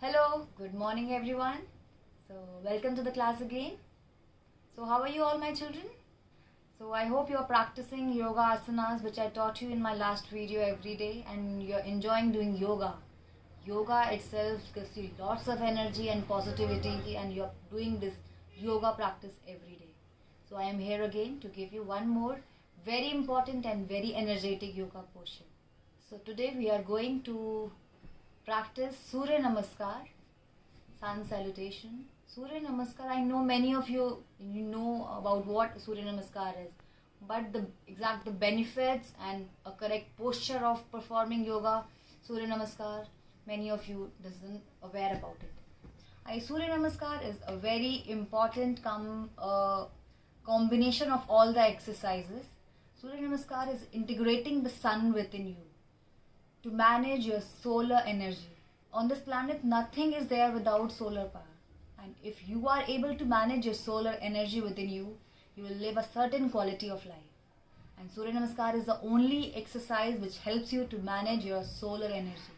Hello, good morning everyone. So, welcome to the class again. So, how are you all, my children? So, I hope you are practicing yoga asanas which I taught you in my last video every day and you're enjoying doing yoga. Yoga itself gives you lots of energy and positivity, and you're doing this yoga practice every day. So, I am here again to give you one more very important and very energetic yoga posture. So, today we are going to practice surya namaskar, sun salutation. Surya namaskar, I know many of you know about what surya namaskar is, but the benefits and a correct posture of performing yoga surya namaskar, many of you doesn't aware about it. Surya namaskar is a very important combination of all the exercises. Surya namaskar is integrating the sun within you to manage your solar energy. On this planet, nothing is there without solar power. And if you are able to manage your solar energy within you, you will live a certain quality of life. And Surya Namaskar is the only exercise which helps you to manage your solar energy.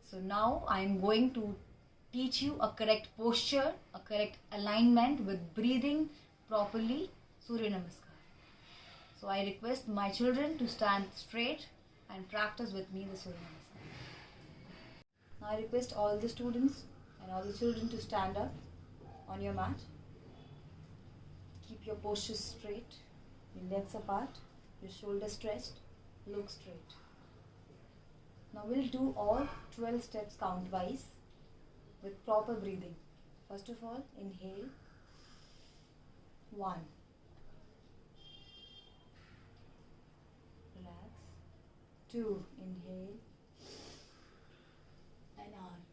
So now I am going to teach you a correct posture, a correct alignment with breathing properly, Surya Namaskar. So I request my children to stand straight and practice with me the Surya Namaskar. Now I request all the students and all the children to stand up on your mat. Keep your posture straight, your legs apart, your shoulders stretched, look straight. Now we'll do all 12 steps count-wise with proper breathing. First of all, inhale. 1. Relax. 2. Inhale and arc.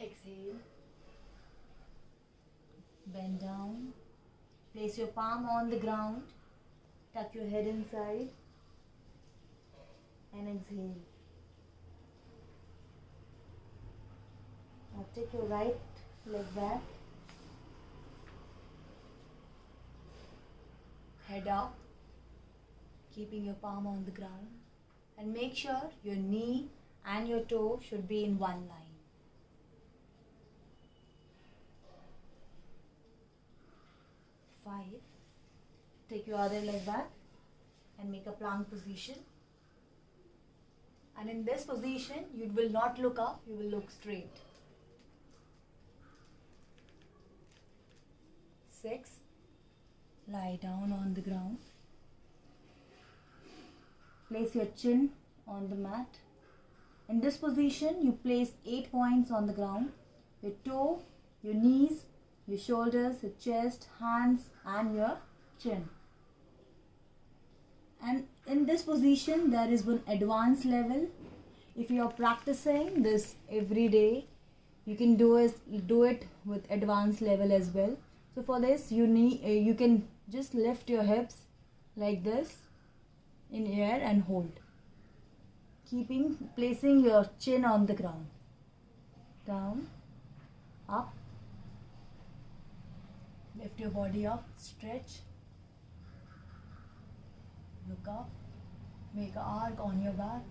Exhale. Bend down. Place your palm on the ground. Tuck your head inside and exhale. Now take your right leg back. Head up, keeping your palm on the ground, and make sure your knee and your toe should be in one line. 5. Take your other leg back and make a plank position. And in this position, you will not look up, you will look straight. 6. Lie down on the ground. Place your chin on the mat. In this position, you place 8 points on the ground. Your toe, your knees, your shoulders, your chest, hands and your chin. And in this position, there is one advanced level. If you are practicing this every day, you can do it with advanced level as well. So for this, you can just lift your hips like this in air and hold. Placing your chin on the ground. Down, up. Lift your body up, stretch. Look up. Make an arc on your back.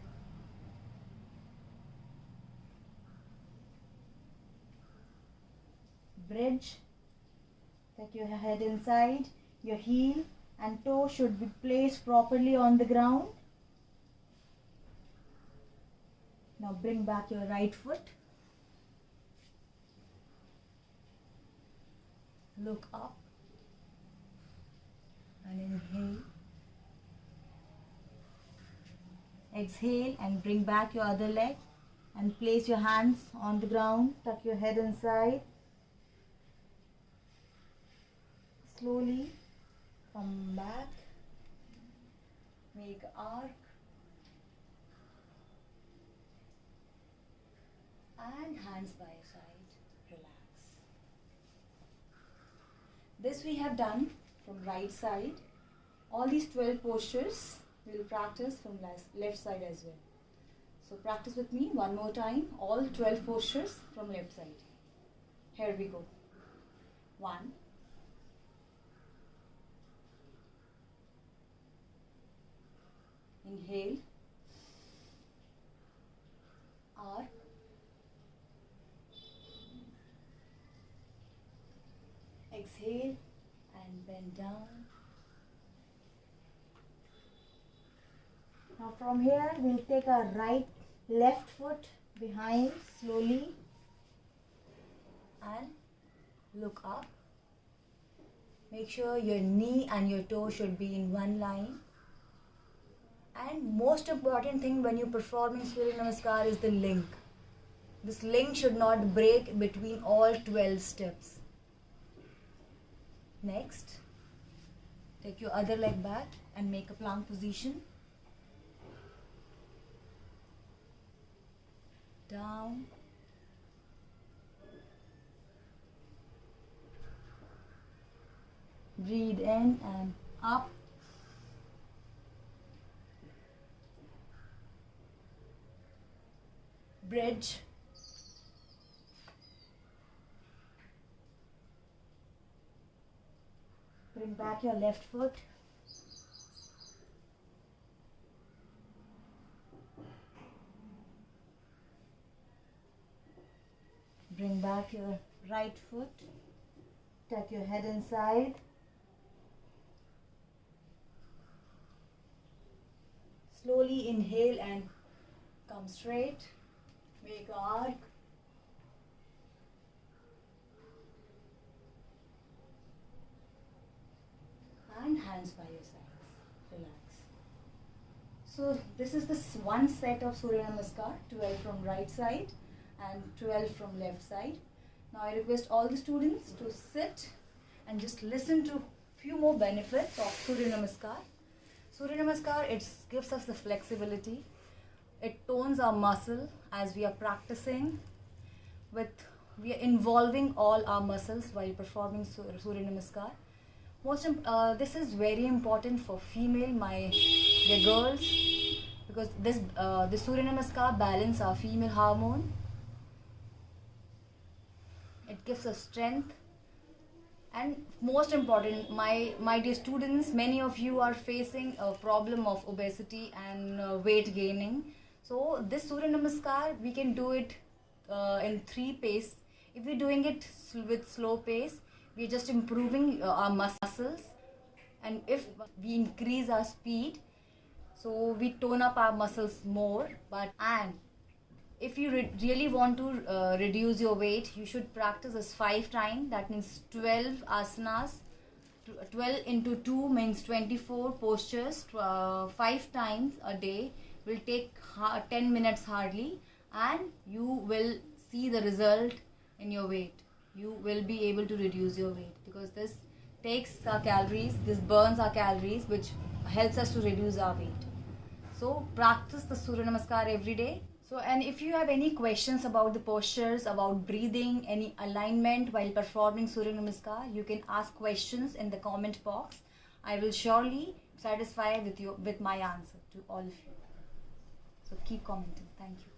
Bridge. Take your head inside. Your heel and toe should be placed properly on the ground. Now bring back your right foot. Look up and inhale. Exhale and bring back your other leg and place your hands on the ground. Tuck your head inside. Slowly come back. Make arc. And hands by your side. Relax. This we have done from right side. All these 12 postures we will practice from left side as well. So practice with me one more time. All 12 postures from left side. Here we go. 1. Inhale. then down. Now from here we'll take our left foot behind slowly and look up. Make sure your knee and your toe should be in one line. And most important thing when you're performing Surya Namaskar is the link. This link should not break between all 12 steps. Next, take your other leg back and make a plank position. Down. Breathe in and up. Bridge. Bring back your left foot. Bring back your right foot. Tuck your head inside. Slowly inhale and come straight. Make an arc. And hands by your sides. Relax. So this is this one set of Surya Namaskar, 12 from right side and 12 from left side. Now I request all the students to sit and just listen to few more benefits of Surya Namaskar. Surya Namaskar, it gives us the flexibility. It tones our muscle as we are practicing. We are involving all our muscles while performing Surya Namaskar. This is very important for female, the girls, because this Surya Namaskar balance our female hormone. It gives us strength. And most important, my dear students, many of you are facing a problem of obesity and weight gaining. So this Surya Namaskar, we can do it in 3 pace. If we're doing it with slow pace, we're just improving our muscles. And if we increase our speed, so we tone up our muscles more. And if you really want to reduce your weight, you should practice this 5 times. That means 12 asanas. 12 into 2 means 24 postures. 5 times a day will take 10 minutes hardly, and you will see the result in your weight. You will be able to reduce your weight because this takes our calories, this burns our calories, which helps us to reduce our weight. So practice the Surya Namaskar every day. So, and if you have any questions about the postures, about breathing, any alignment while performing Surya Namaskar, you can ask questions in the comment box. I will surely satisfy with my answer to all of you. So keep commenting. Thank you.